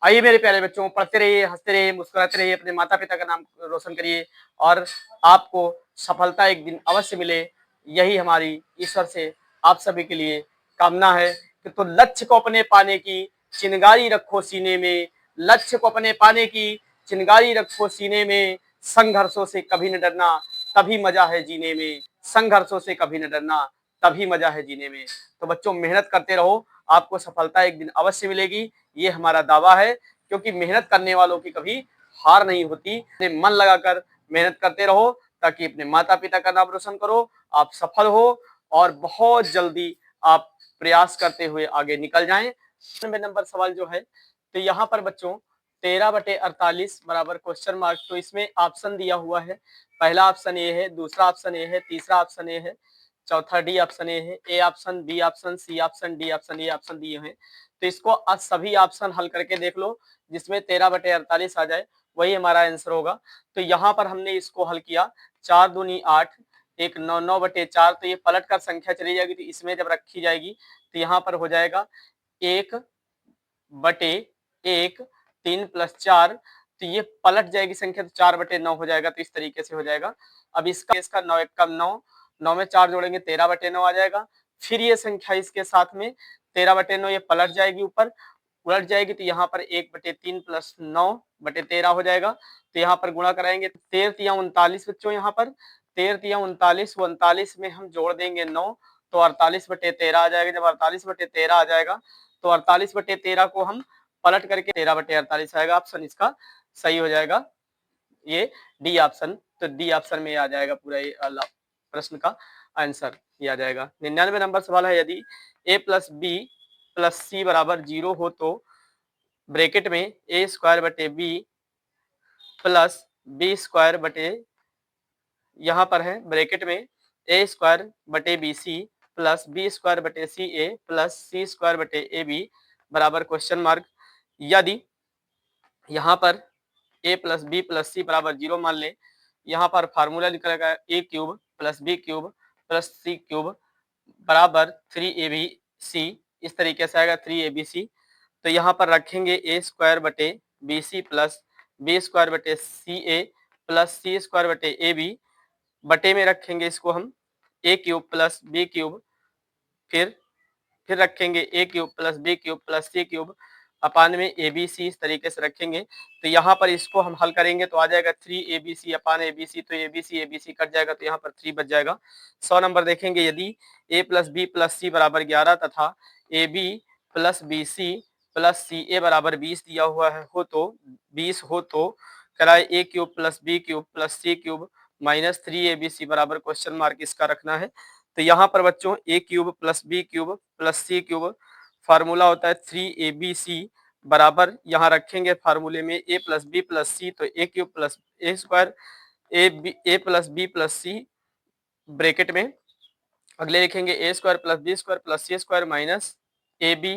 आइए मेरे प्यारे बच्चों, पढ़ते रहिए, हंसते रहिए, मुस्कुराते रहिए, अपने माता पिता का नाम रोशन करिए और आपको सफलता एक दिन अवश्य मिले, यही हमारी ईश्वर से आप सभी के लिए कामना है। कि तो लक्ष्य को अपने पाने की चिंगारी रखो सीने में, लक्ष्य को अपने पाने की चिंगारी रखो सीने में, संघर्षों से कभी न डरना, तभी मजा है जीने में, संघर्षों से कभी न डरना, तभी मजा है जीने में। तो बच्चों, मेहनत करते रहो, आपको सफलता एक दिन अवश्य मिलेगी, ये हमारा दावा है। क्योंकि मेहनत करने वालों की कभी हार नहीं होती। मन लगाकर मेहनत करते रहो ताकि अपने माता पिता का नाम रोशन करो, आप सफल हो और बहुत जल्दी आप प्रयास करते हुए आगे निकल जाएं। नंबर सवाल जो है, तो यहाँ पर बच्चों 13/48 बराबर क्वेश्चन मार्क, तो इसमें ऑप्शन दिया हुआ है। पहला ऑप्शन ए है, दूसरा ऑप्शन ए है, तीसरा ऑप्शन ए है, चौथा D option A option, B option, C option, D option, ये ऑप्शन दिए हैं। तो इसको आज सभी ऑप्शन हल करके देख लो, जिसमें 13/48 आ जाए वही हमारा आंसर होगा। तो यहाँ पर हमने इसको हल किया, 4 दूनी 8, एक 9, 9/4, तो ये पलट कर संख्या चली जाएगी, तो इसमें जब रखी जाएगी तो यहाँ पर हो जाएगा 1/1, 3 + 4, तो ये पलट जाएगी संख्या, तो 4/9 हो जाएगा। तो इस तरीके से हो जाएगा। अब इसका 9 × 9, 9 में 4 जोड़ेंगे 13/9 आ जाएगा। फिर ये संख्या इसके साथ में 13/9 ये पलट जाएगी, ऊपर उलट जाएगी, तो यहाँ पर 1/3 + 9/13 हो जाएगा। तो यहाँ पर गुणा कराएंगे, 13×3 = 39 बच्चों, यहाँ पर 13×3 = 39 में हम जोड़ देंगे 9, तो 48/13 आ जाएगा। जब 48/13 आ जाएगा तो 48/13 को हम पलट करके 13/48 आएगा। ऑप्शन इसका सही हो जाएगा, ये डी ऑप्शन। तो डी ऑप्शन में आ जाएगा पूरा ये प्रश्न का आंसर, ये आ जाएगा। 99 नंबर सवाल है, यदि a + b + c = 0 हो तो ब्रैकेट में a² b + b² यहाँ पर है ब्रैकेट में a² bc + b² ca + c² ab question mark. यदि यहाँ पर a + b + c = 0 मान लें, यहाँ पर फार्मूला निकलेगा a³ + b³ + c³ = 3abc, इस तरीके से आएगा 3abc। तो यहाँ पर रखेंगे a² bc + b² ca + c² ab, बटे में रखेंगे इसको हम a³ + b³, फिर रखेंगे a³ + b³ + c³ अपान में abc, इस तरीके से रखेंगे। तो यहाँ पर इसको हम हल करेंगे तो आ जाएगा 3abc अपान abc, तो abc कट जाएगा, तो यहाँ पर 3 बच जाएगा। 100 नंबर देखेंगे, यदि a + b + c = 11 तथा ab + bc + ca = 20 दिया हुआ है हो तो 20 हो तो कराए a³ + b³ + c³ - 3abc = question mark, इसका रखना है। तो यहाँ पर बच्चों a³ + b³ + c³ फार्मूला होता है 3abc बराबर, यहाँ रखेंगे फार्मूले में a + b + c, तो a³ + a² a + b + c bracket में अगले लिखेंगे a² + b² + c² - ab -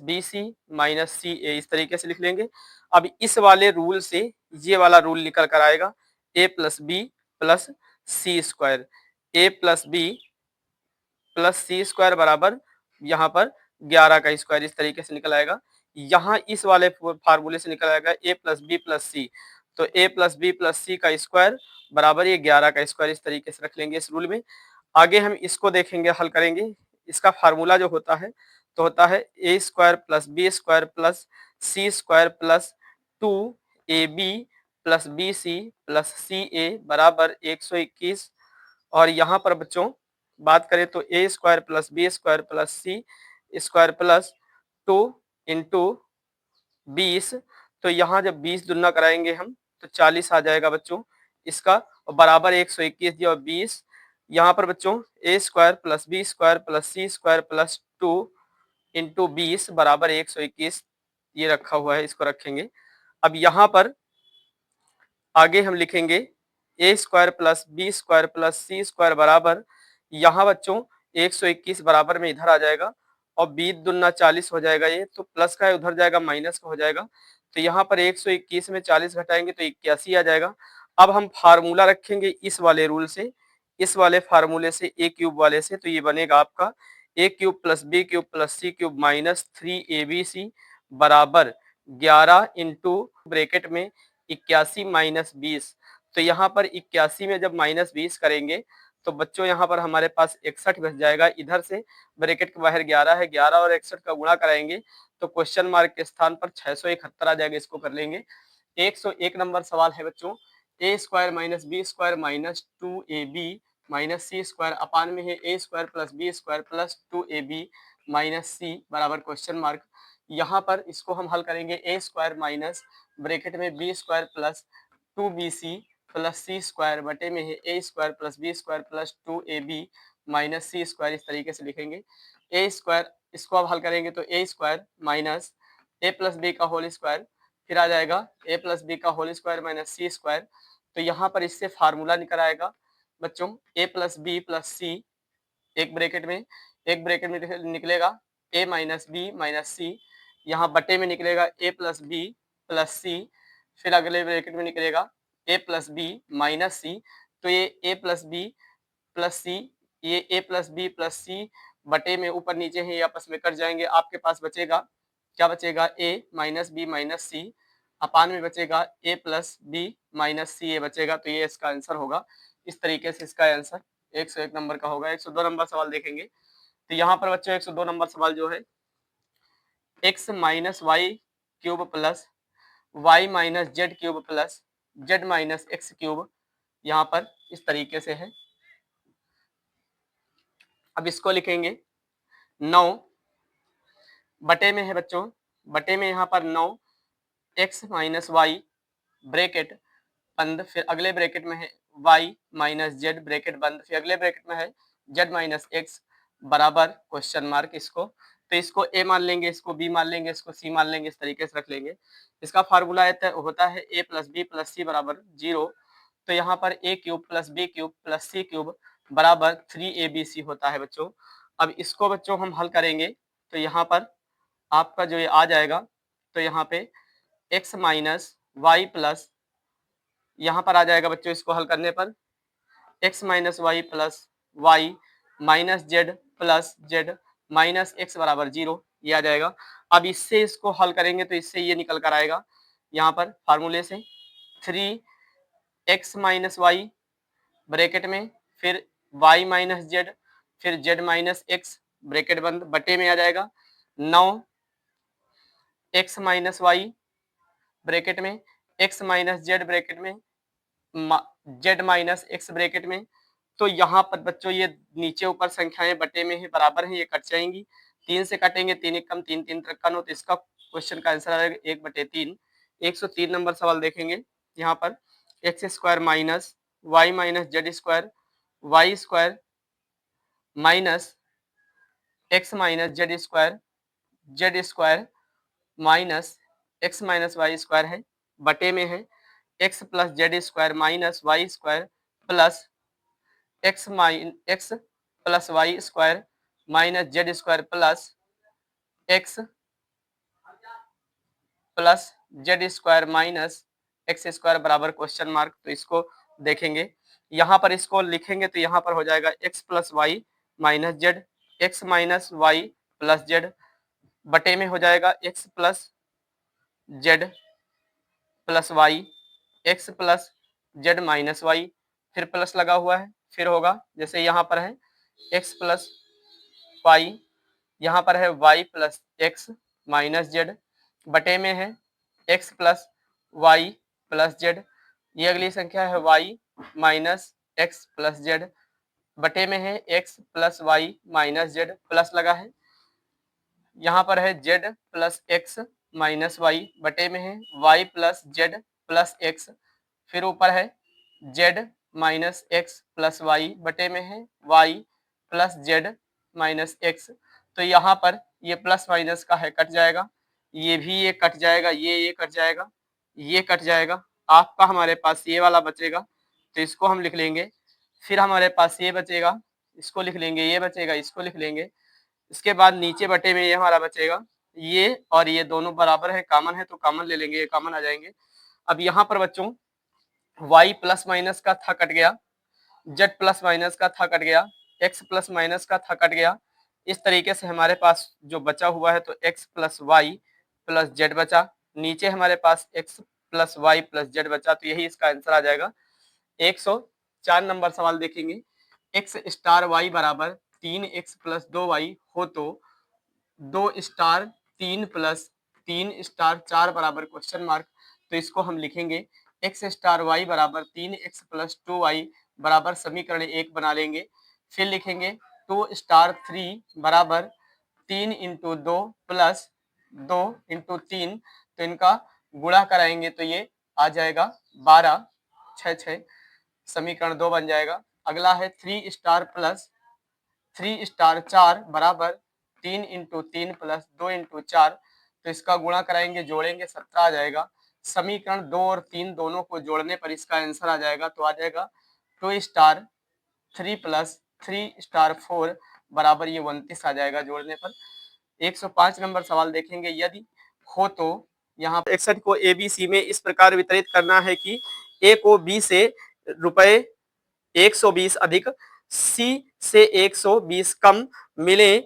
bc - ca, इस तरीके से लिख लेंगे। अब इस वाले रूल से ये वाला रूल निकल कर आएगा a + b + c², a + b + c² बराबर यहाँ पर 11 का स्क्वायर, इस तरीके से निकल आएगा। यहाँ इस वाले फार्मूले से निकल आएगा a + b + c, तो a + b + c का स्क्वायर बराबर ये 11 का स्क्वायर, इस तरीके से रख लेंगे इस रूल में। आगे हम इसको देखेंगे, हल करेंगे। इसका फार्मूला जो होता है तो होता है a² + b² + c² + 2ab + bc + ca बराबर 121। और यहाँ पर बच्चों बात करें तो a² + b² + c² + 2 × 20, तो यहाँ जब 20 दुना कराएंगे हम तो 40 आ जाएगा बच्चों इसका, और बराबर 121 दिया और 20। यहाँ पर बच्चों a² + b² + c² + 2 × 20 बराबर 121, ये रखा हुआ है, इसको रखेंगे। अब यहाँ पर आगे हम लिखेंगे a² + b² + c² बराबर, यहाँ बच्चों 121 बराबर में इधर आ जाएगा और 20 दूना 40 हो जाएगा, ये तो प्लस का है उधर जाएगा माइनस का हो जाएगा। तो यहाँ पर 121 में 40 घटाएंगे तो 81 आ जाएगा। अब हम फार्मूला रखेंगे इस वाले रूल से, इस वाले फार्मूले से a³ वाले से, तो ये बनेगा आपका a³ + b³ + c³ - 3abc बराबर 11 इंटू ब्रैकेट में 81 माइनस 20। तो यहाँ पर 81 में जब माइनस 20 करेंगे तो बच्चों यहाँ पर हमारे पास 61 बच जाएगा। इधर से ब्रैकेट के बाहर 11 है, 11 और 61 का गुणा कराएंगे तो क्वेश्चन मार्क के स्थान पर 671 आ जाएगा। इसको कर लेंगे। 101 नंबर सवाल है बच्चों, A square minus B square minus 2ab minus C square upon में है A square plus B square plus 2ab minus C बराबर क्वेश्चन मार्क। यहाँ पर इसको हम हल करेंगे। ए स्क्वायर माइनस ब्रैकेट में B square plus 2bc plus C square बटे में है A square plus B square plus 2ab minus C square, इस तरीके से लिखेंगे। ए स्क्वायर इसको अब हल करेंगे तो ए स्क्वायर माइनस ए प्लस बी का होल स्क्वायर, फिर आ जाएगा ए प्लस बी का whole square minus C square. तो यहाँ पर इससे फार्मूला निकल आएगा बच्चों ए प्लस बी प्लस सी, एक ब्रैकेट में निकलेगा ए माइनस बी माइनस सी, यहाँ बटे में निकलेगा ए प्लस बी प्लस सी, फिर अगले ब्रैकेट में निकलेगा ए प्लस बी माइनस सी। तो ये ए प्लस बी प्लस सी, ये ए प्लस बी प्लस सी बटे में ऊपर नीचे है, ये आपस में कट जाएंगे। आपके पास बचेगा क्या, बचेगा ए माइनस बी माइनस सी अपान में बचेगा ए प्लस बी माइनस सी, ये बचेगा। तो ये इसका आंसर होगा। इस तरीके से इसका आंसर 101 नंबर का होगा। 102 नंबर सवाल देखेंगे तो यहाँ पर बच्चों 102 नंबर सवाल जो है, x minus Y cube plus Y minus Z cube plus Z minus X cube, यहाँ पर इस तरीके से है। अब इसको लिखेंगे 9 बटे में है बच्चों, बटे में यहाँ पर 9 x माइनस वाई ब्रैकेट बंद, फिर अगले ब्रैकेट में है y माइनस जेड ब्रैकेट बंद, फिर अगले ब्रैकेट में है z माइनस एक्स बराबर क्वेश्चन मार्क। इसको तो इसको a मान लेंगे, इसको b मान लेंगे, इसको c मान लेंगे, इस तरीके से रख लेंगे। इसका फार्मूला होता है a plus B plus C बराबर 0। तो यहाँ पर a cube plus B cube plus C cube बराबर 3abc होता है बच्चों। अब इसको बच्चों हम हल करेंगे तो यहाँ पर आपका जो ये आ जाएगा, तो यहाँ पे x माइनस वाई प्लस, यहाँ पर आ जाएगा बच्चों इसको हल करने पर x minus Y plus Y minus Z plus Z minus X बराबर 0, ये आ जाएगा। अब इससे इसको हल करेंगे तो इससे ये निकल कर आएगा यहाँ पर फार्मूले से 3x माइनस वाई ब्रैकेट में, फिर y माइनस जेड, फिर z माइनस एक्स ब्रैकेट बंद, बटे में आ जाएगा 9x माइनस वाई ब्रैकेट में x माइनस जेड ब्रैकेट में z माइनस एक्स ब्रैकेट में। तो यहाँ पर बच्चों ये नीचे ऊपर संख्याएं बटे में है, बराबर है, ये कट जाएंगी। 3 से कटेंगे, 3 एक कम 3, 3 रखा नो, तो इसका क्वेश्चन का आंसर आएगा 1/3। 103 नंबर सवाल देखेंगे यहाँ पर X square minus Y minus Z square Y square minus X minus Z square minus X minus Y square है, बटे में है X plus Z square minus Y square plus X plus Y square minus Z square plus X plus Z square minus X square बराबर question mark. तो इसको देखेंगे, यहाँ पर इसको लिखेंगे तो यहाँ पर हो जाएगा X plus Y minus Z, X minus Y plus Z बटे में हो जाएगा X plus Z plus Y, X plus Z minus Y, फिर प्लस लगा हुआ है, फिर होगा जैसे यहाँ पर है एक्स प्लस वाई, यहाँ पर है Y plus X minus Z, बटे में है X plus Y plus Z, ये अगली संख्या है Y minus X plus Z, बटे में है X plus Y minus Z, plus लगा है, यहाँ पर है Z plus X minus Y, बटे में है Y plus Z plus X, फिर ऊपर है Z minus X plus Y, बटे में है Y plus Z minus X. तो यहाँ पर ये प्लस माइनस का है, कट जाएगा, ये भी ये कट जाएगा, ये कट जाएगा, ये कट जाएगा, आपका हमारे पास ये वाला बचेगा तो इसको हम लिख लेंगे। फिर हमारे पास ये बचेगा, इसको लिख लेंगे, ये बचेगा, इसको लिख लेंगे। इसके बाद नीचे बटे में ये हमारा बचेगा, ये और ये दोनों बराबर है, कॉमन है तो कॉमन ले लेंगे, ये कॉमन आ जाएंगे। अब यहाँ पर बच्चों y प्लस माइनस का था कट गया, z प्लस माइनस का था कट गया, x प्लस माइनस का था कट गया। इस तरीके से हमारे पास जो बचा हुआ है तो x plus Y plus Z बचा, नीचे हमारे पास x plus Y plus Z बचा, तो यही इसका आंसर आ जाएगा। 104 नंबर सवाल देखेंगे। x स्टार वाई बराबर 3x प्लस 2y हो तो 2 स्टार 3 प्लस 3 स्टार 4 बराबर क्वेश्चन मार्क। तो इसको हम लिखेंगे x स्टार वाई बराबर 3x प्लस 2y बराबर समीकरण 1 बना लेंगे। फिर लिखेंगे 2 स्टार 3 बराबर 3 इंटू 2 प्लस 2 इंटू 3, तो इनका गुणा कराएंगे तो ये आ जाएगा 12, 6 समीकरण 2 बन जाएगा। अगला है 3 स्टार प्लस 3 स्टार 4 बराबर 3 इंटू 3 प्लस 2 इंटू 4, तो इसका गुणा कराएंगे जोड़ेंगे 17 आ जाएगा। समीकरण 2 और 3 दोनों को जोड़ने पर इसका आंसर आ जाएगा, तो आ जाएगा 2 स्टार 3 प्लस 3 स्टार 4 बराबर ये 29 आ जाएगा जोड़ने पर। 105 नंबर सवाल देखेंगे। यदि हो तो यहाँ पर 61 को ए बी सी में इस प्रकार वितरित करना है कि ए को बी से रुपए 120 अधिक, सी से 120 कम मिले,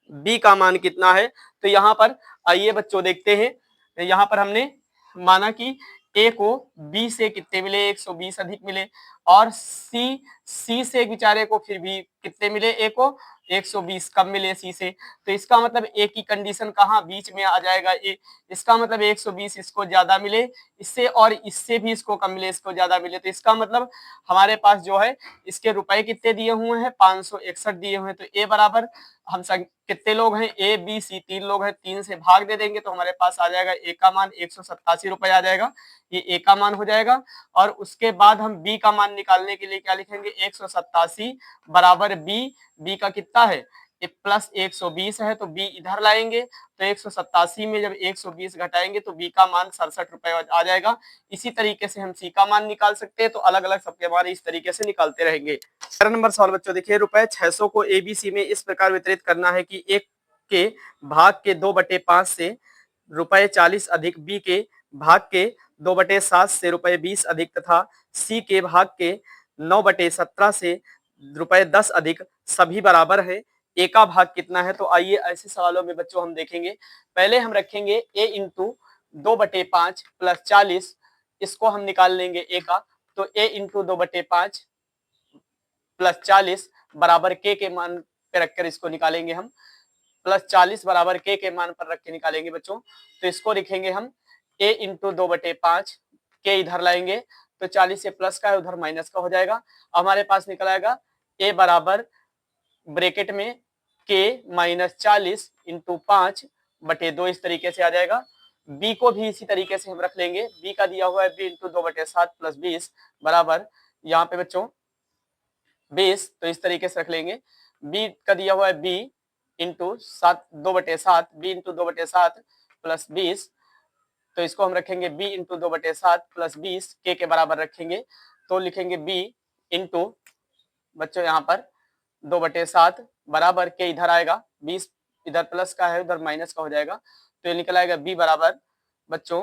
बी का मान कितना है। तो यहाँ पर आइए बच्चों देखते हैं। यहाँ पर हमने माना कि ए को बी से कितने मिले, 120 अधिक मिले, और सी से बेचारे को फिर भी कितने मिले, ए को 120 कम मिले सी से। तो इसका मतलब ए की कंडीशन कहाँ बीच में आ जाएगा, ए। इसका मतलब 120 इसको ज्यादा मिले इससे, और इससे भी इसको कम मिले इसको ज्यादा मिले। तो इसका मतलब हमारे पास जो है इसके रुपए कितने दिए हुए हैं, 561 दिए हुए हैं। तो ए बराबर हम कितने लोग हैं, ए बी सी 3 लोग हैं, 3 से भाग दे देंगे तो हमारे पास आ जाएगा ए का मान 187 रुपए आ जाएगा। ये ए का मान हो जाएगा। और उसके बाद हम बी का मान निकालने के लिए क्या लिखेंगे, 187 बराबर बी का कितना है, प्लस 120 है, तो बी इधर लाएंगे तो 187 में जब 120 घटाएंगे तो बी का मान 67 रुपए आ जाएगा। इसी तरीके से हम सी का मान निकाल सकते हैं। तो अलग अलग सबके मान इस तरीके से निकालते रहेंगे। 11 नंबर सवाल बच्चों देखिए, रुपए 600 को एबीसी में इस प्रकार वितरित करना है कि एक के भाग के 2/5 से रुपए 40 अधिक, बी के भाग के 2/7 से रुपए 20 अधिक, तथा सी के भाग के 9/17 से रुपए 10 अधिक सभी बराबर है। ए का भाग कितना है। तो आइए ऐसे सवालों में बच्चों हम देखेंगे। पहले हम रखेंगे ए इंटू 2/5 प्लस 40, इसको हम निकाल लेंगे ए का। तो ए इंटू 2/5 प्लस 40 बराबर के मान पे रखकर इसको निकालेंगे हम। प्लस 40 बराबर के मान पर रख के निकालेंगे बच्चों। तो इसको लिखेंगे हम a इंटू 2/5, के इधर लाएंगे तो 40 से प्लस का है उधर माइनस का हो जाएगा। हमारे पास निकल आएगा a बराबर ब्रैकेट में के माइनस 40 इंटू 5/2, इस तरीके से आ जाएगा। b को भी इसी तरीके से हम रख लेंगे। b का दिया हुआ है b इंटू 2/7 प्लस 20 बराबर यहाँ पे बच्चों 20, तो इस तरीके से रख लेंगे। b का दिया हुआ है b into 2/7, b into 2/7 plus 20, तो इसको हम रखेंगे b इंटू 2/7 प्लस 20 के बराबर रखेंगे। तो लिखेंगे b इंटू बच्चों यहाँ पर 2/7 बराबर के इधर आएगा, 20 इधर प्लस का है उधर माइनस का हो जाएगा। तो ये निकल आएगा b बराबर बच्चों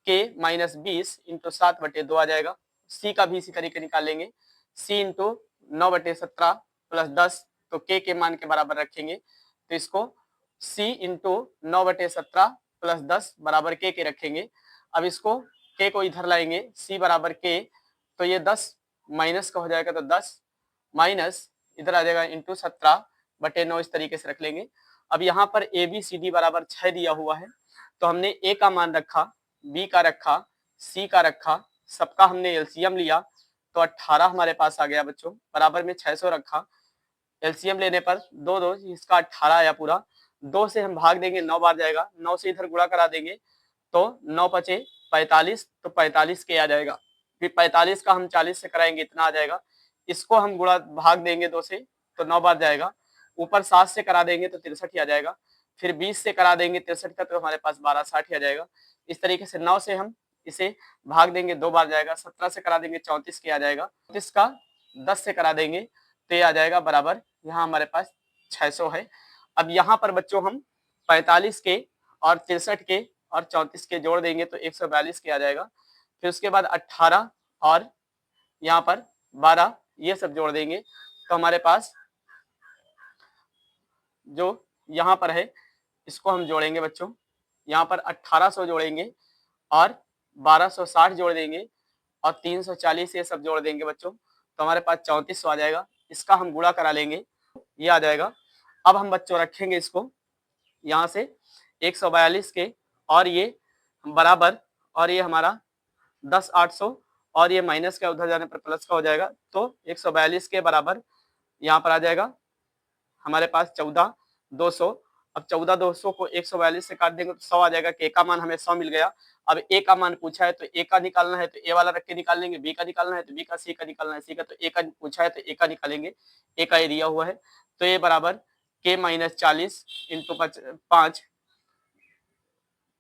के माइनस 20 इंटू 7/2 आ जाएगा। c का भी इसी तरीके निकाल लेंगे, c इंटू 9/17 प्लस 10, तो के मान के बराबर रखेंगे। तो इसको c इंटू 9/17 प्लस 10 बराबर के रखेंगे। अब इसको के को इधर लाएंगे, c बराबर के, तो ये 10 माइनस का हो जाएगा, तो 10 माइनस इधर आ जाएगा इंटू 17/9, इस तरीके से रख लेंगे। अब यहाँ पर ए बी सी डी बराबर 6 दिया हुआ है, तो हमने ए का मान रखा, बी का रखा, सी का रखा, सबका हमने एलसीएम लिया, तो 18 हमारे पास आ गया बच्चों। बराबर में 600 रखा, एलसीएम लेने पर 2 इसका 18 आया पूरा। 2 से हम भाग देंगे 9 बार जाएगा, 9 से इधर गुणा करा देंगे तो 9 पचे 45, तो 45 के आ जाएगा। फिर 45 का हम 40 से कराएंगे, इतना आ जाएगा। इसको हम गुणा भाग देंगे 2 से तो 9 बार जाएगा, ऊपर 7 से करा देंगे तो 63 ही आ जाएगा। फिर 20 से करा देंगे 63 का, तो हमारे पास 1260 ही आ जाएगा। इस तरीके से 9 से हम इसे भाग देंगे 2 बार जाएगा, 17 से करा देंगे 34 के आ जाएगा, 34 का 10 से करा देंगे तो ये आ जाएगा बराबर, यहाँ हमारे पास 600 है। अब यहाँ पर बच्चों हम 45 के और 63 के और 34 के जोड़ देंगे तो 142 के आ जाएगा। फिर उसके बाद 18 और यहाँ पर 12 ये सब जोड़ देंगे तो हमारे पास जो यहाँ पर है इसको हम जोड़ेंगे बच्चों, यहाँ पर 1800 जोड़ेंगे और 1260 जोड़ देंगे और 340 ये सब जोड़ देंगे बच्चों, तो हमारे पास 3400 आ जाएगा। इसका हम गुणा करा लेंगे, ये आ जाएगा। अब हम बच्चों रखेंगे इसको यहाँ से 142 के, और ये बराबर, और ये हमारा 10,800, और ये माइनस का उधर जाने पर प्लस का हो जाएगा, तो 142 के बराबर यहाँ पर आ जाएगा हमारे पास 14,200। अब 14,200 को 142 से काट देंगे तो 100 आ जाएगा। के का मान हमें 100 मिल गया। अब ए का मान पूछा है तो ए का निकालना है तो ए वाला रख के निकाल लेंगे, बी का निकालना है तो बी का, सी का निकालना है सी का, तो ए का पूछा है तो ए का निकालेंगे, ए का ये दिया हुआ है। तो ये बराबर के माइनस 40 इंटू 5,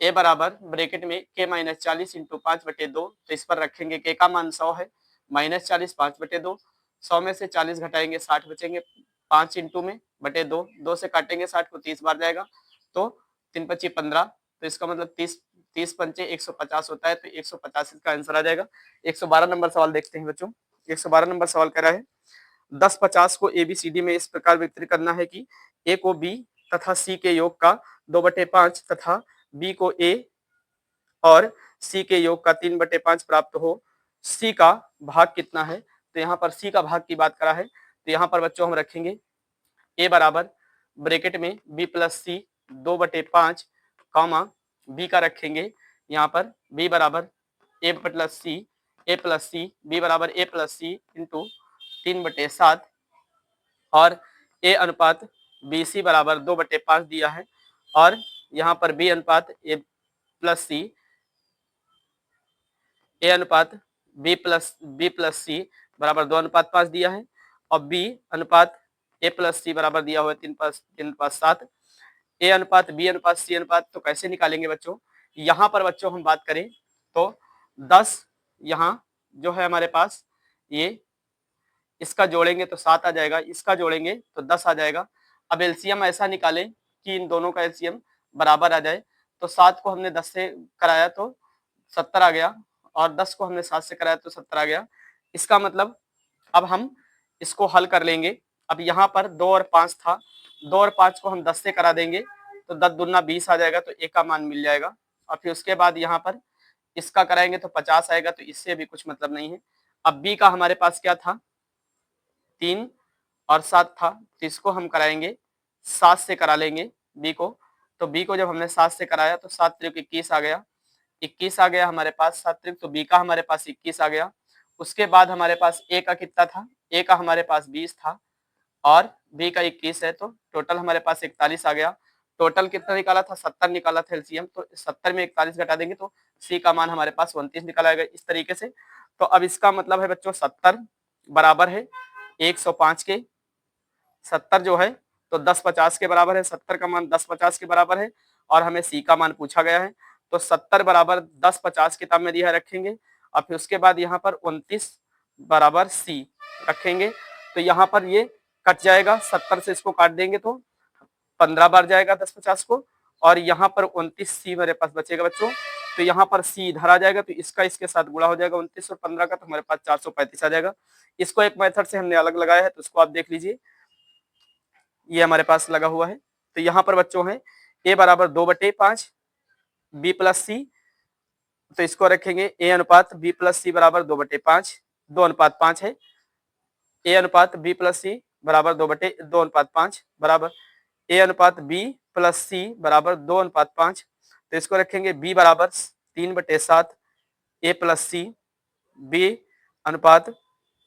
ए बराबर ब्रैकेट में के माइनस 40 इंटू 5/2, तो इस पर रखेंगे के का मान 100 है, माइनस 40 5/2, 100 में से 40 घटाएंगे 60 बचेंगे, 5 इंटू में बटे 2, 2 से काटेंगे 60 को 30 बार जाएगा, तो 3 पच्ची 15, तो इसका मतलब 30 पंचे 150 होता है, तो 150 इसका आंसर आ जाएगा। 112 नंबर सवाल देखते हैं बच्चों। 112 नंबर सवाल कह रहा है 10-50 को ABCD में इस प्रकार वितरित करना है कि ए को बी तथा सी के योग का 2/5 तथा बी को ए और सी के योग का 3/5 प्राप्त हो। सी का भाग कितना है, तो यहाँ पर सी का भाग की बात करा है, तो यहाँ पर बच्चों हम रखेंगे ए बराबर ब्रैकेट में बी प्लस सी 2/5 कॉमा बी का रखेंगे यहाँ पर बी बराबर ए प्लस सी बी बराबर ए प्लस सी इंटू 3/7 और ए अनुपात बी सी बराबर 2/5 दिया है, और यहाँ पर बी अनुपात ए प्लस सी, ए अनुपात बी प्लस सी बराबर 2:5 दिया है, और बी अनुपात ए प्लस सी बराबर दिया हुआ है 3:7। ए अनुपात बी अनुपात सी अनुपात तो कैसे निकालेंगे बच्चों, यहाँ पर बच्चों हम बात करें तो 10 यहाँ जो है हमारे पास, ये इसका जोड़ेंगे तो 7 आ जाएगा, इसका जोड़ेंगे तो 10 आ जाएगा। अब एलसीएम ऐसा निकालें कि इन दोनों का एलसीएम बराबर आ जाए, तो 7 को हमने 10 से कराया तो 70 आ गया, और 10 को हमने 7 से कराया तो 70 आ गया। इसका मतलब अब हम इसको हल कर लेंगे। अब यहाँ पर 2 और 5 था, 2 और 5 को हम 10 से करा देंगे तो 10 दूना 20 आ जाएगा, तो ए का मान मिल जाएगा। और फिर उसके बाद यहाँ पर इसका कराएंगे तो 50 आएगा, तो इससे भी कुछ मतलब नहीं है। अब बी का हमारे पास क्या था, 3 और 7 था, तो इसको हम कराएंगे 7 से करा लेंगे बी को। तो बी को जब हमने 7 से कराया तो 7 त्रिक 21 आ गया, 21 आ गया हमारे पास 7 त्रिक, तो बी का हमारे पास 21 आ गया। उसके बाद हमारे पास ए का कितना था, ए का हमारे पास 20 था और बी का 21 है, तो टोटल हमारे पास 41 आ गया। टोटल कितना निकाला था, 70 निकाला था एलसीएम, तो 70 में 41 घटा देंगे तो सी का मान हमारे पास 29 निकल आएगा इस तरीके से। तो अब इसका मतलब है बच्चों 70 बराबर है 105 के, 70 जो है तो 10-50 के बराबर है, 70 का मान 10-50 के बराबर है, और हमें सी का मान पूछा गया है, तो 70 बराबर 10-50 किताब में दिया रखेंगे, और फिर उसके बाद यहाँ पर 29 बराबर सी रखेंगे, तो यहाँ पर ये कट जाएगा, 70 से इसको काट देंगे तो 15 बार जाएगा 10-50 को, और यहाँ पर 29 सी मेरे पास बचेगा बच्चों, तो यहाँ पर सी इधर आ जाएगा, तो इसका इसके साथ गुणा हो जाएगा 29 और 15 का, तो हमारे पास 435 आ जाएगा। इसको एक मेथड से हमने अलग लगाया है, तो उसको आप देख लीजिए, ये हमारे पास लगा हुआ है। तो यहाँ पर बच्चों है ए बराबर 2/5 बी प्लस सी, तो इसको रखेंगे ए अनुपात बी प्लस सी बराबर 2/5, 2:5 है, ए अनुपात बी प्लस सी बराबर 2/2:5 बराबर ए अनुपात बी प्लस सी बराबर 2:5, तो इसको रखेंगे बी बराबर 3/7 ए प्लस सी, बी अनुपात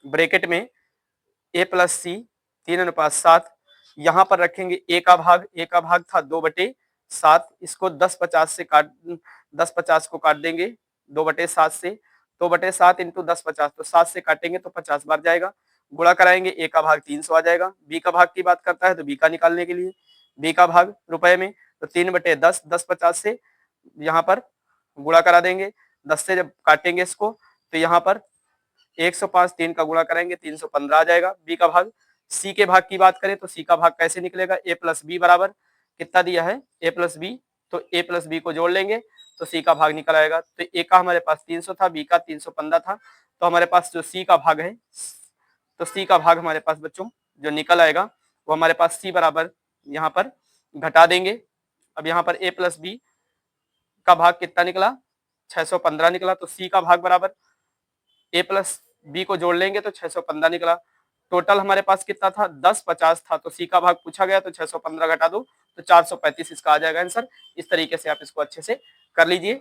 ब्रैकेट में ए प्लस सी 3:7, यहाँ पर रखेंगे ए का भाग था 2/7, इसको 10-50 से काट 10-50 को काट देंगे 2/7 से, 2/7 इंटू 10-50, तो 7 से काटेंगे तो 50 बार जाएगा, गुणा कराएंगे ए का भाग 300 आ जाएगा। बी का भाग की बात करता है तो बी का निकालने के लिए बी का भाग रुपए में तो 3/10, 10-50 से यहाँ पर गुणा करा देंगे, 10 से जब काटेंगे इसको तो यहाँ पर 105 3 का गुणा करेंगे 315 आ जाएगा बी का भाग। सी के भाग की बात करें तो सी का भाग कैसे निकलेगा, ए प्लस बी बराबर कितना दिया है ए प्लस बी, तो ए प्लस बी को जोड़ लेंगे तो सी का भाग निकल आएगा। तो ए का हमारे पास 300 था, बी का 315 था, तो हमारे पास जो सी का भाग है, तो सी का भाग हमारे पास बच्चों जो निकल आएगा वो हमारे पास सी बराबर यहाँ पर घटा देंगे। अब यहाँ पर ए प्लस बी का भाग कितना निकला 615 निकला। तो सी का भाग बराबर ए प्लस बी को जोड़ लेंगे तो 615 निकला। टोटल हमारे पास कितना था, 1050 था। तो सी का भाग पूछा गया तो 615 घटा दो तो 435 इसका आ जाएगा आंसर। इस तरीके से आप इसको अच्छे से कर लीजिए।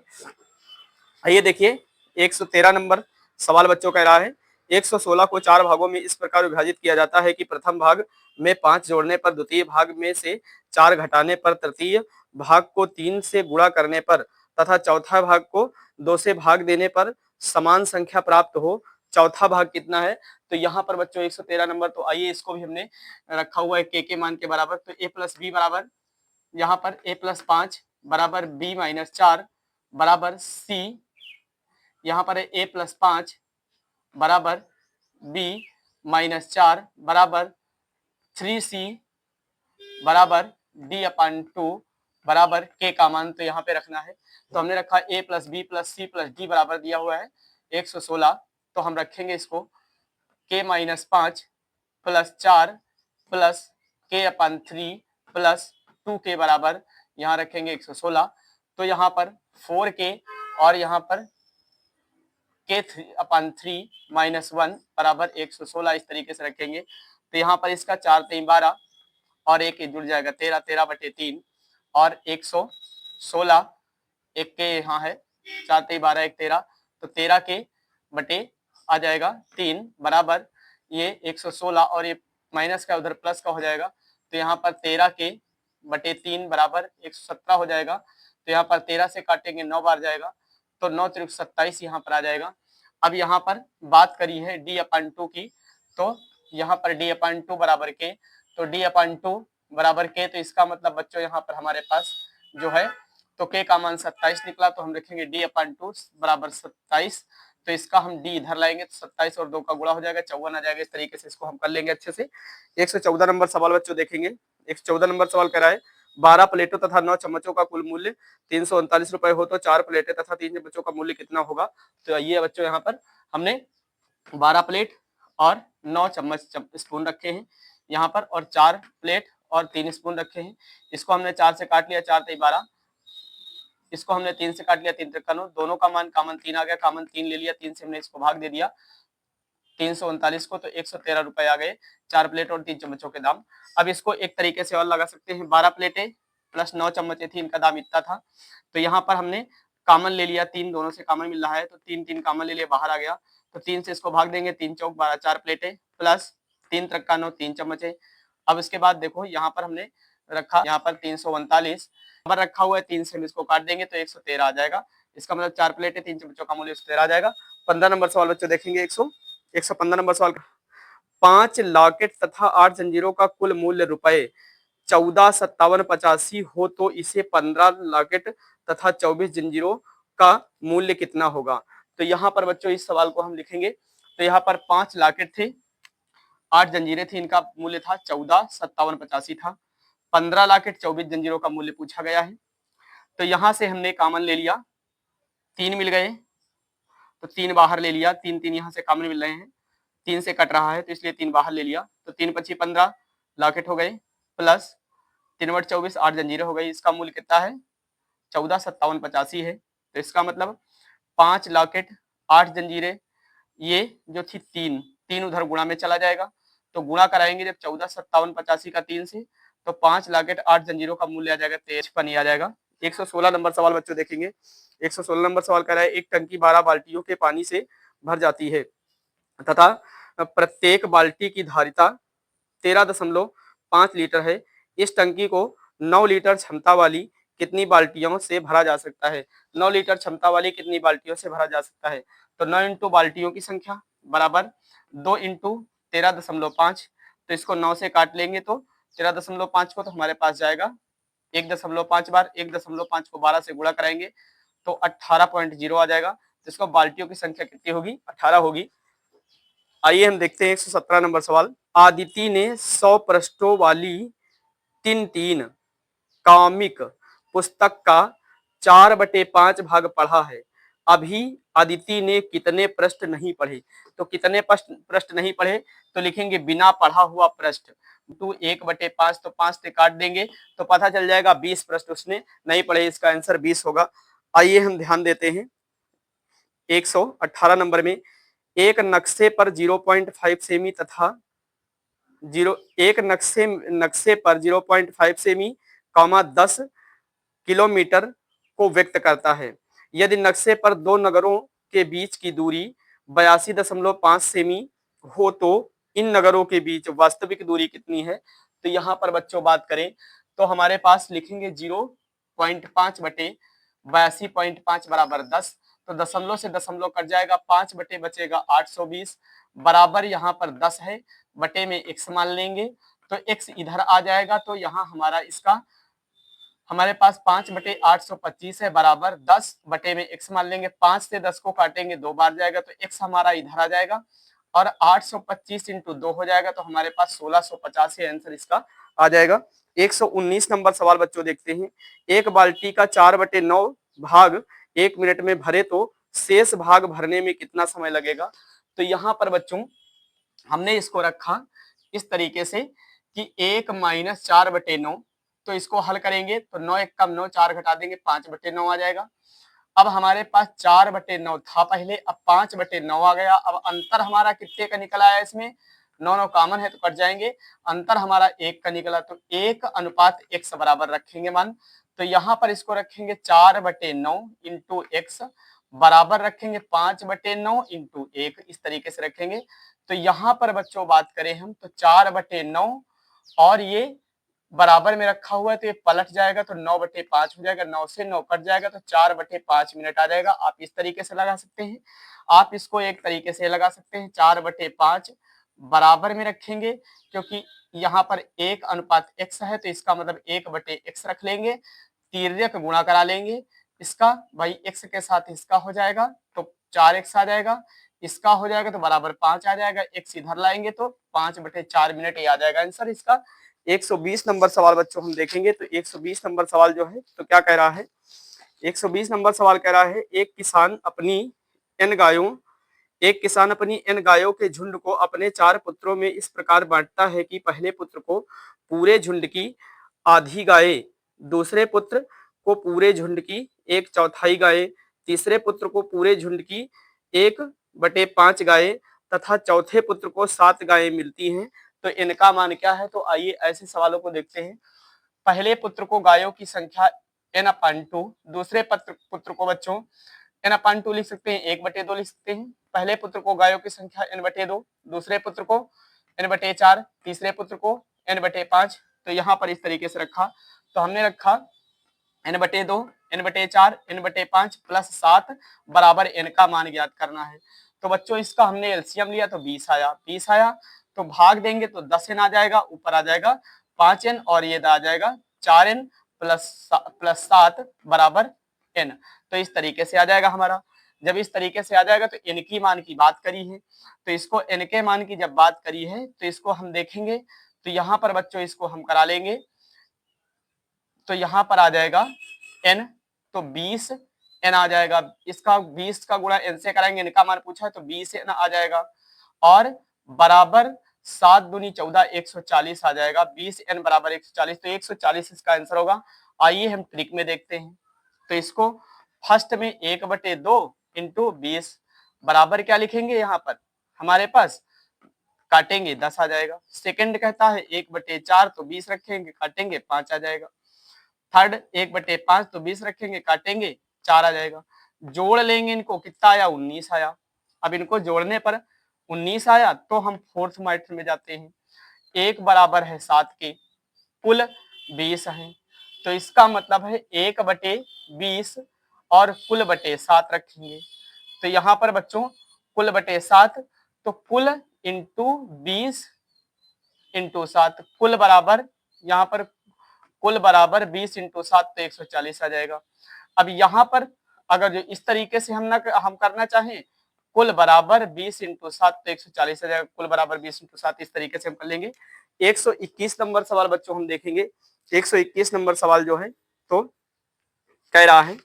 आइए देखिए 113 नंबर सवाल बच्चों कह रहा है 116 को 4 भागों में इस प्रकार विभाजित किया जाता है कि प्रथम भाग में 5 जोड़ने पर, द्वितीय भाग में से 4 घटाने पर, तृतीय भाग को 3 से गुणा करने पर तथा चौथा भाग को 2 से भाग देने पर समान संख्या प्राप्त हो। चौथा भाग कितना है, तो यहाँ पर बच्चों 113 नंबर, तो आइए इसको भी हमने रखा हुआ है के मान के बराबर। तो ए प्लस बी बराबर यहाँ पर ए प्लस 5 बराबर बी माइनस 4 बराबर सी, यहाँ पर ए प्लस 5 बराबर बी माइनस 4 बराबर 3c बराबर डी अपान 2 बराबर के का मान तो यहाँ पे रखना है। तो हमने रखा A plus B plus C plus D बराबर दिया हुआ है 116। तो हम रखेंगे इसको के माइनस 5 प्लस 4 प्लस के अपान 3 प्लस 2 के बराबर यहाँ रखेंगे 116। तो यहाँ पर 4k और यहाँ पर के अपान 3 माइनस 1 बराबर 116 इस तरीके से रखेंगे। तो यहाँ पर इसका 4 3 12 और एक जुड़ जाएगा 13, 13 बटे 3 और 116 एक के यहाँ है 4 3 12 1 13, तो 13 के बटे आ जाएगा 3 बराबर ये 116 और ये माइनस का उधर प्लस का हो जाएगा। तो यहाँ पर 13 के बटे 3 बराबर 117 हो जाएगा। तो यहाँ पर 13 से काटेंगे 9 बार जाएगा तो 9 त्रिक 27 यहाँ पर आ जाएगा। अब यहाँ पर बात करी है डी अपान 2 की, तो यहाँ पर डी अपान 2 बराबर के, तो डी अपान 2 बराबर के, तो इसका मतलब बच्चों यहाँ पर हमारे पास जो है तो के का मान 27 निकला। तो हम लिखेंगे डी अपान 2 बराबर 27। तो इसका हम डी इधर लाएंगे तो 27 और 2 का गुणा हो जाएगा 54 आ जाएगा। इस तरीके से इसको हम कर लेंगे अच्छे से। 114 नंबर सवाल बच्चों देखेंगे। 114 नंबर सवाल कह रहा है 12 प्लेटों तथा 9 चम्मचों का कुल मूल्य 339 रुपए हो तो 4 प्लेटें तथा 3 चम्मचों का मूल्य कितना होगा। तो ये बच्चों यहाँ पर हमने 12 प्लेट और 9 चम्मच स्पून रखे हैं यहाँ पर, और 4 प्लेट और 3 स्पून रखे हैं। इसको हमने 4 से काट लिया, 4 3 12, इसको हमने 3 से काट लिया, 3 3 9, दोनों का मान कॉमन 3 आ गया, कॉमन 3 ले लिया, 3 से हमने इसको भाग दे दिया 339 को, तो 113 रुपए आ गए 4 प्लेट और 3 चम्मचों के दाम। अब इसको एक तरीके से और लगा सकते हैं, 12 प्लेटें प्लस 9 चम्मचें थी, इनका दाम इतना था। तो यहाँ पर हमने कॉमन ले लिया, 3 दोनों से कॉमन मिल रहा है तो 3 3 कॉमन ले लिया, बाहर आ गया। तो 3 से इसको भाग देंगे, 3 चौक 12, 4 प्लेटें प्लस 3 त्रिक 9, 3 चम्मचें। अब इसके बाद देखो यहाँ पर हमने रखा यहाँ पर 339 नंबर रखा हुआ है, 3 से हम इसको काट देंगे तो 113 आ जाएगा। इसका मतलब 4 प्लेटें 3 चम्मचों का मूल्य 113 आ जाएगा। 15 नंबर सवाल बच्चों देखेंगे। 115 नंबर सवाल, 5 लॉकेट तथा 8 जंजीरों का कुल मूल्य रुपए 145785 हो तो इसे 15 लॉकेट तथा 24 जंजीरों का मूल्य कितना होगा। तो यहाँ पर बच्चों इस सवाल को हम लिखेंगे, तो यहाँ पर 5 लॉकेट थे, 8 जंजीरें थी, इनका मूल्य था 145785 था। 15 लॉकेट 24 जंजीरों का मूल्य पूछा गया है। तो यहाँ से हमने कॉमन ले लिया, 3 मिल गए तो 3 बाहर ले लिया, 3 3 यहाँ से कॉमन मिल रहे हैं, 3 से कट रहा है तो इसलिए 3 बाहर ले लिया, तो 3 पची 15 लॉकेट हो गए प्लस 3 बट 24 8 जंजीरें हो गई। इसका मूल्य कितना है 145785 है। तो इसका मतलब 5 लॉकेट 8 जंजीरें, ये जो थी 3 उधर गुणा में चला जाएगा, तो गुणा कराएंगे जब 145785 का 3 से, तो 5 लॉकेट 8 जंजीरों का मूल्य आ जाएगा 53 आ जाएगा। 116 नंबर सवाल बच्चों देखेंगे। 116 नंबर सवाल कह रहा है एक टंकी 12 बाल्टियों के पानी से भर जाती है तथा प्रत्येक बाल्टी की धारिता 13.5 लीटर है। इस टंकी को 9 लीटर क्षमता वाली कितनी बाल्टियों से भरा जा सकता है। 9 लीटर क्षमता वाली कितनी बाल्टियों से भरा जा सकता है। तो 9 इंटू बाल्टियों की संख्या बराबर 2 इंटू 13.5, तो इसको 9 से काट लेंगे तो 13.5 को तो हमारे पास जाएगा 1.5 बार, 1.5 को 12 से गुणा कराएंगे तो 18.0 आ जाएगा। तो इसको बाल्टियों की संख्या कितनी होगी 18 होगी। आइए हम देखते हैं 117 नंबर सवाल। आदिति ने 100 पृष्ठों वाली टिनटिन कॉमिक पुस्तक का 4/5 भाग पढ़ा है। अभी आदिति ने कितने पृष्ठ नहीं पढ़े। तो कितने पृष्ठ नहीं पढ़े, तो लिखेंगे बिना पढ़ा हुआ पृष्ठ टू 1/5, तो 5 से काट देंगे तो पता चल जाएगा 20 पृष्ठ उसने नहीं पढ़े। इसका आंसर 20 होगा। आइए हम ध्यान देते हैं 118 नंबर में एक नक्शे पर 0.5 सेमी तथा एक नक्शे पर 0.5 सेमी, 10 किलोमीटर को व्यक्त करता है। यदि नक्शे पर दो नगरों के बीच की दूरी 82.5 सेमी हो तो इन नगरों के बीच वास्तविक दूरी कितनी है? तो यहाँ पर बच्चों बात करें तो हमारे पास लिखेंगे 0.5 बटे 82.5 बराबर 10, तो दशमलव से दशमलव कट जाएगा, 5 बटे बचेगा 820 बराबर यहाँ पर 10 है, बटे में x मान लेंगे तो x इधर आ जाएगा, तो यहाँ हमारा इसका हमारे पास 5 बटे 825 है बराबर 10 बटे में x मान लेंगे, 5 से 10 को काटेंगे 2 बार जाएगा तो x हमारा इधर आ जाएगा और 825 इंटू 2 हो जाएगा, तो हमारे पास 1650 ही आंसर इसका आ जाएगा। 119 नंबर सवाल बच्चों देखते हैं। एक बाल्टी का 4/9 भाग 1 मिनट में भरे तो शेष भाग भरने में कितना समय लगेगा? तो यहाँ पर बच्चों हमने इसको रखा इस तरीके से कि 1 - 4/9, तो इसको हल करेंगे तो 9 × 1 = 9, 4 घटा देंगे 5/9 आ जाएगा। अब हमारे पास 4/9 था पहले, अब 5/9 आ गया। अब अंतर हमारा कितने का निकला है इसमें? 9 कॉमन है तो कट जाएंगे, अंतर हमारा 1 का निकला, तो 1:x बराबर रखेंगे मान। तो यहाँ पर इसको रखेंगे 4/9 इंटू x बराबर रखेंगे 5/9 इंटू 1, इस तरीके से रखेंगे। तो यहाँ पर बच्चों बात करें हम तो 4/9 और ये बराबर में रखा हुआ है तो ये पलट जाएगा तो 9/5 हो जाएगा, 9 से 9 कट जाएगा तो 4/5 मिनट आ जाएगा। आप इस तरीके से लगा सकते हैं, आप इसको एक तरीके से लगा सकते हैं 4/5 बराबर में रखेंगे क्योंकि यहाँ पर 1:x है तो इसका मतलब 1/x रख लेंगे, तिर्यक गुणा करा लेंगे इसका, भाई x के साथ इसका हो जाएगा तो 4x आ जाएगा, इसका हो जाएगा तो बराबर 5 आ जाएगा, x इधर लाएंगे तो 5/4 मिनट ये आ जाएगा आंसर इसका। 120 नंबर सवाल बच्चों हम देखेंगे तो 120 नंबर सवाल जो है तो क्या कह रहा है? 120 नंबर सवाल कह रहा है एक किसान अपनी n गायों के झुंड को अपने 4 पुत्रों में इस प्रकार बांटता है कि पहले पुत्र को पूरे झुंड की आधी गायें, दूसरे पुत्र को पूरे झुंड की 1/4 गायें, तीसरे पुत्र को पूरे झुंड की 1/5 गायें तथा चौथे पुत्र को 7 गायें मिलती हैं, तो इनका मान क्या है? तो आइए ऐसे सवालों को देखते हैं। पहले पुत्र को गायों की संख्या n/2, दूसरे पुत्र को बच्चों n/2 लिख सकते हैं, 1/2 लिख सकते हैं। पहले पुत्र को गायों की संख्या n/2, दूसरे पुत्र को n/4, तीसरे पुत्र को n/5, तो यहाँ पर इस तरीके से रखा, तो हमने रखा n/2, n/4, n/5 प्लस 7 बराबर n का मान ज्ञात करना है। तो बच्चों इसका हमने एलसीएम लिया तो 20 आया, तो भाग देंगे तो 10n आ जाएगा, ऊपर आ जाएगा 5n और ये आ जाएगा 4n प्लस 7 बराबर n, तो इस तरीके से आ जाएगा हमारा। जब इस तरीके से आ जाएगा तो n की मान की बात करी है, तो इसको n के मान की जब बात करी है तो इसको हम देखेंगे, तो यहाँ पर बच्चों इसको हम करा लेंगे, तो यहाँ पर आ जाएगा n, तो 20n आ जाएगा, इसका 20 का गुणा n से कराएंगे, n का मान पूछा है तो 20n आ जाएगा और बराबर 7 दूनी 14, 140 आ जाएगा, 20n बराबर 140, तो 140 इसका आंसर होगा। आइए हम ट्रिक में देखते हैं, तो इसको फर्स्ट में 1/2 इंटू 20 बराबर क्या लिखेंगे, यहाँ पर हमारे पास काटेंगे 10 आ जाएगा। सेकंड कहता है 1/4, तो 20 रखेंगे काटेंगे 5 आ जाएगा। थर्ड 1/5, तो 20 रखेंगे काटेंगे 4 आ जाएगा। जोड़ लेंगे इनको, कितना आया? 19 आया। अब इनको जोड़ने पर 19 आया तो हम फोर्थ मैथड में जाते हैं, 1 बराबर है 7 के, कुल 20 है, तो इसका मतलब है 1/20 और कुल बटे 7 रखेंगे, तो यहाँ पर बच्चों कुल बटे 7, तो कुल इंटू 20 इंटू 7, कुल बराबर यहाँ पर कुल बराबर 20 इंटू 7 तो 140 आ जाएगा। अब यहाँ पर अगर जो इस तरीके से हम करना चाहें, कुल बराबर 20 इंटू 7 तो 140 आ जाएगा, कुल बराबर 20 इंटू 7, इस तरीके से हम कर लेंगे। 121 नंबर सवाल बच्चों हम देखेंगे। 121 नंबर सवाल जो है तो कह रहा है,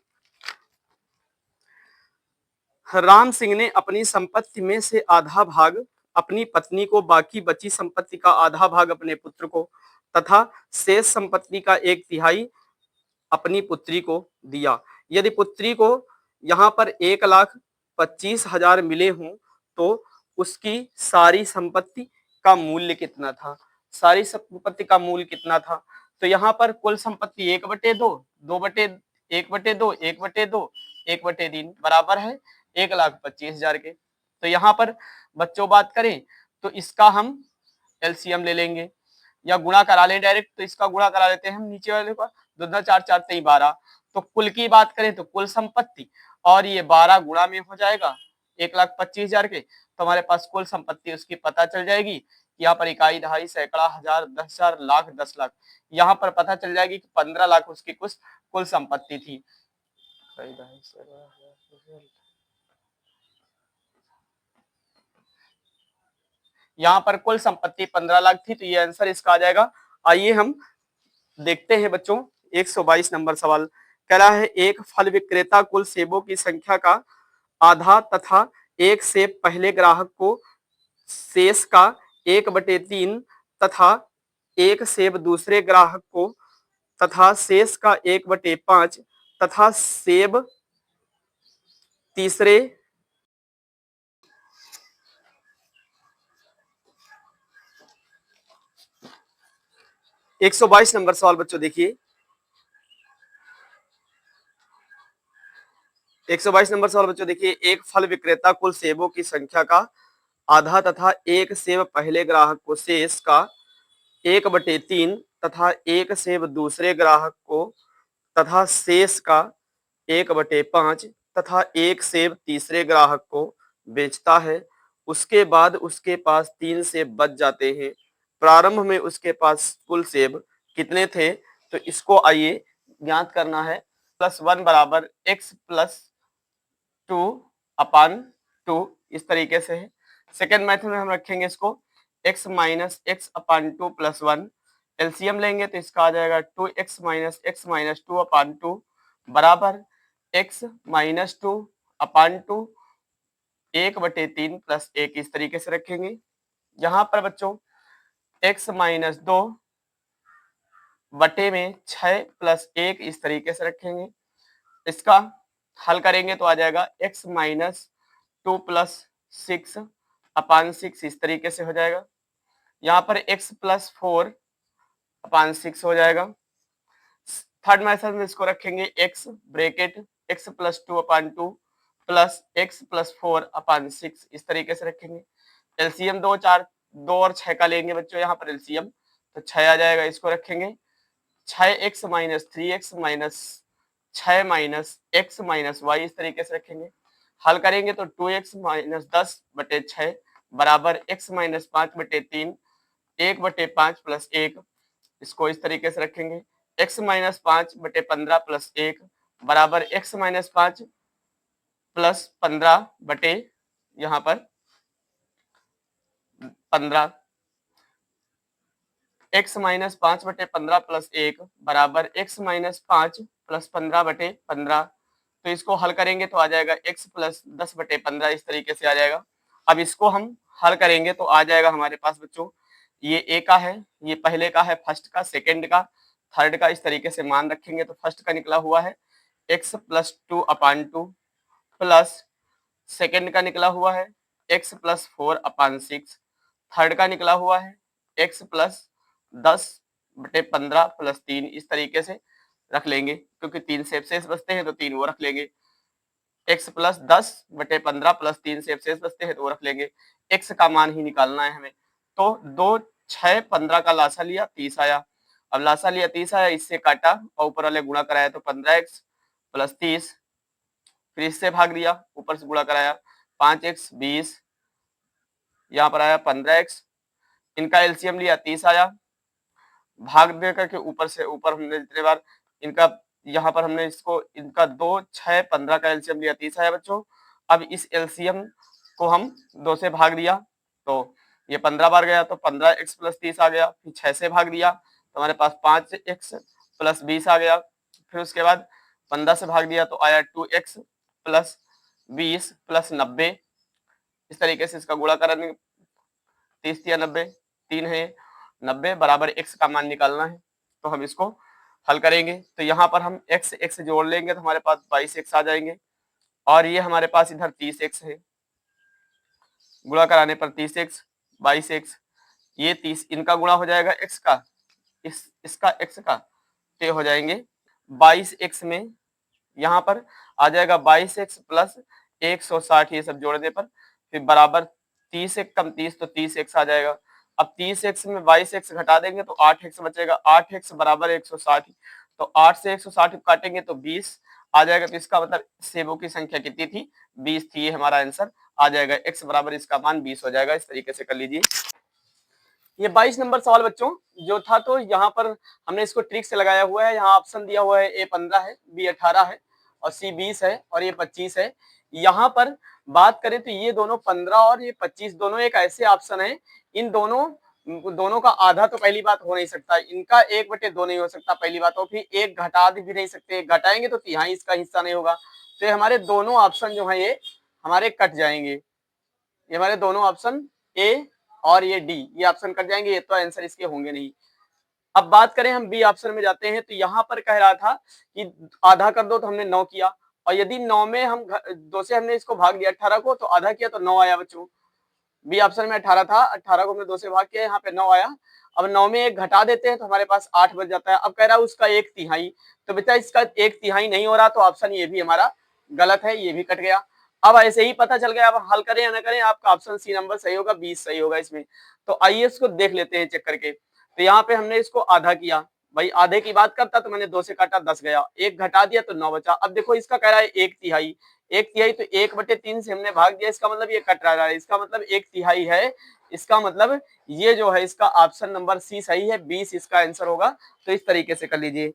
राम सिंह ने अपनी संपत्ति में से आधा भाग अपनी पत्नी को, बाकी बची संपत्ति का आधा भाग अपने पुत्र को तथा शेष संपत्ति का 1/3 अपनी पुत्री को दिया। यदि पुत्री को यहाँ पर 1,50,000 25,000 मिले हों तो उसकी सारी संपत्ति का मूल्य कितना था, सारी संपत्ति का मूल्य कितना था। तो यहाँ पर कुल संपत्ति 1/2, 1/2, 1/2, 1/3 बराबर है 1,25,000 के। तो यहाँ पर बच्चों बात करें तो इसका हम एलसीएम ले लेंगे या गुणा करा लें डायरेक्ट, तो इसका गुणा करा लेते हैं हम नीचे वाले का, 2 दूना 4, 4 तेई 12। तो कुल की बात करें तो कुल संपत्ति और ये 12 गुणा में हो जाएगा 1,25,000 के, तो हमारे पास कुल संपत्ति उसकी पता चल जाएगी। यहाँ पर इकाई, दहाई, सैकड़ा, हजार, 10,000, लाख, 10 लाख, यहाँ पर पता चल जाएगी कि 15 लाख उसकी कुल संपत्ति थी। यहाँ पर कुल संपत्ति 15 लाख थी, तो ये आंसर इसका आ जाएगा। आइए हम देखते हैं बच्चों 122 नंबर सवाल। कह रहा है एक फल विक्रेता कुल सेबों की संख्या का आधा तथा एक सेब पहले ग्राहक को शेष का 1/3 तथा एक सेब दूसरे ग्राहक को तथा शेष का 1/5 तथा सेब तीसरे 122 नंबर सवाल बच्चों देखिए, 122 नंबर सवाल बच्चों देखिए, एक फल विक्रेता कुल सेबों की संख्या का आधा तथा एक सेब पहले ग्राहक को शेष का 1/3 तथा एक सेब दूसरे ग्राहक को तथा शेष का 1/5 तथा एक सेब तीसरे ग्राहक को बेचता है। उसके बाद उसके पास 3 सेब बच जाते हैं। प्रारंभ में उसके पास कुल सेब कितने थे, तो इसको आइए ज्ञात करना है। +1 बराबर x + 2/2 इस तरीके से है। सेकेंड मेथड में हम रखेंगे इसको x - x/2 + 1, एलसीएम लेंगे तो इसका आ जाएगा 2x - x - 2/2 बराबर x - 2/2 1/3 + 1 इस तरीके से रखेंगे। यहाँ पर बच्चों x - 2 बटे में 6 + 1 इस तरीके से रखेंगे। इसका हल करेंगे तो आ जाएगा x - 2 + 6/6 इस तरीके से हो जाएगा। यहाँ पर x + 4/6 हो जाएगा। थर्ड मेथड में इसको रखेंगे x bracket x + 2/2 plus x + 4/6 इस तरीके से रखेंगे। एलसीएम 2 और 6 का लेंगे बच्चों, यहाँ पर एलसीएम तो 6 आ जाएगा, इसको रखेंगे 6x - 3x - 6 - x - y इस तरीके से रखेंगे। हल करेंगे तो 2x - 10/6 बराबर x - 5/3 1/5 + 1 इसको इस तरीके से रखेंगे। x - 5/15 + 1 बराबर x - 5 + 15 बटे यहाँ पर 15, x - 5/15 + 1 बराबर x - 5 + 15/15। तो इसको हल करेंगे तो आ जाएगा x + 10/15 इस तरीके से आ जाएगा। अब इसको हम हल करेंगे तो आ जाएगा हमारे पास बच्चों, ये ए का है, ये पहले का है, फर्स्ट का, सेकंड का, थर्ड का, इस तरीके से मान रखेंगे तो फर्स्ट का निकला हुआ है x + 2/2 प्लस सेकंड का निकला हुआ है x + 4/6, थर्ड का निकला हुआ है x + 10/15 + 3 इस तरीके से रख लेंगे, क्योंकि 3 सेब शेष बचते हैं तो 3 वो रख लेंगे। x + 10/15 + 3 सेब शेष बचते हैं तो वो रख लेंगे। x का मान ही निकालना है हमें, तो 2, 6, 15 का लासा लिया 30 आया। अब लासा लिया 30 आया, इससे काटा और ऊपर वाले गुणा कराया तो 15x + 30, फिर इससे भाग दिया, ऊपर से गुणा कराया 5x 20, यहाँ पर आया 15x, इनका एलसीएम लिया 30 आया, भाग दे करके ऊपर से ऊपर हमने जितने बार इनका, यहाँ पर हमने इसको इनका 2, 6, 15 का एलसीएम लिया 30 आया बच्चों। अब इस एलसीएम को हम 2 से भाग दिया तो ये 15 बार गया तो 15x + 30 आ गया, फिर 6 से भाग दिया तो हमारे पास 5x + 20 आ गया, फिर उसके बाद 15 से भाग दिया तो आया 2x + 20 + 90, इस तरीके से इसका गुणा करेंगे 30 या 90, 3 है 90 बराबर x का मान निकालना है, तो हम इसको हल करेंगे तो यहाँ पर हम x जोड़ लेंगे तो हमारे पास 22x आ जाएंगे। और ये हमारे पास इधर 30x है, गुणा कराने पर 30x 22x, ये 30 इनका गुणा हो जाएगा x का, इसका x का, तो ये हो जाएंगे 22x में यहाँ पर आ जाएगा 22x प्लस 160, ये सब जोड़ने पर फिर बराबर 30 एक कम 30 तो 30x आ जाएगा। अब 30x में 22x घटा देंगे तो 8x बचेगा, 8x बराबर 160, तो 8 से 160 काटेंगे तो 20 आ जाएगा। तो इसका मतलब सेबों की संख्या कितनी थी, 20 थी। ये हमारा आंसर आ जाएगा, x बराबर इसका मान 20 हो जाएगा। इस तरीके से कर लीजिए। ये 22 नंबर सवाल बच्चों जो था, तो यहाँ पर हमने इसको ट्रिक से लगाया हुआ है। यहाँ ऑप्शन दिया हुआ है, A 15 है, B 18 है और C 20 है और ये 25 है। यहाँ पर बात करें तो ये दोनों 15 और ये 25 दोनों एक ऐसे ऑप्शन है, इन दोनों का आधा तो पहली बात हो नहीं सकता, इनका 1/2 नहीं हो सकता पहली बात, और फिर एक घटा भी नहीं सकते, घटाएंगे तो तिहाई इसका हिस्सा नहीं होगा। तो ये हमारे दोनों ऑप्शन जो है ये हमारे कट जाएंगे, ये हमारे दोनों ऑप्शन ए और ये डी, ये ऑप्शन कट जाएंगे, ये तो आंसर इसके होंगे नहीं। अब बात करें हम बी ऑप्शन में जाते हैं, तो यहाँ पर कह रहा था कि आधा कर दो, तो हमने 9 किया, और यदि 9 में हम 2 से हमने इसको भाग दिया 18 को, तो आधा किया तो 9 आया बच्चों। बी ऑप्शन में 18 था, 18 को हमने 2 से भाग किया, यहाँ पे 9 आया। अब 9 में एक घटा देते हैं तो हमारे पास 8 बच जाता है। अब कह रहा है उसका 1/3, तो बेटा इसका 1/3 नहीं हो रहा, तो ऑप्शन ये भी हमारा गलत है, ये भी कट गया। अब ऐसे ही पता चल गया, अब हल करें या ना करें, आपका ऑप्शन सी नंबर सही होगा, 20 सही होगा इसमें। तो आइए इसको देख लेते हैं चेक करके। तो यहाँ पे हमने इसको आधा किया, भाई आधे की बात करता तो मैंने 2 से काटा 10 गया, एक घटा दिया तो 9 बचा। अब देखो इसका कह रहा है 1/3, 1/3 तो 1/3 से हमने भाग दिया, इसका मतलब ये कट रहा है, इसका मतलब 1/3 है। इसका मतलब ये जो है इसका ऑप्शन नंबर सी सही है, 20 इसका आंसर होगा। तो इस तरीके से कर लीजिए।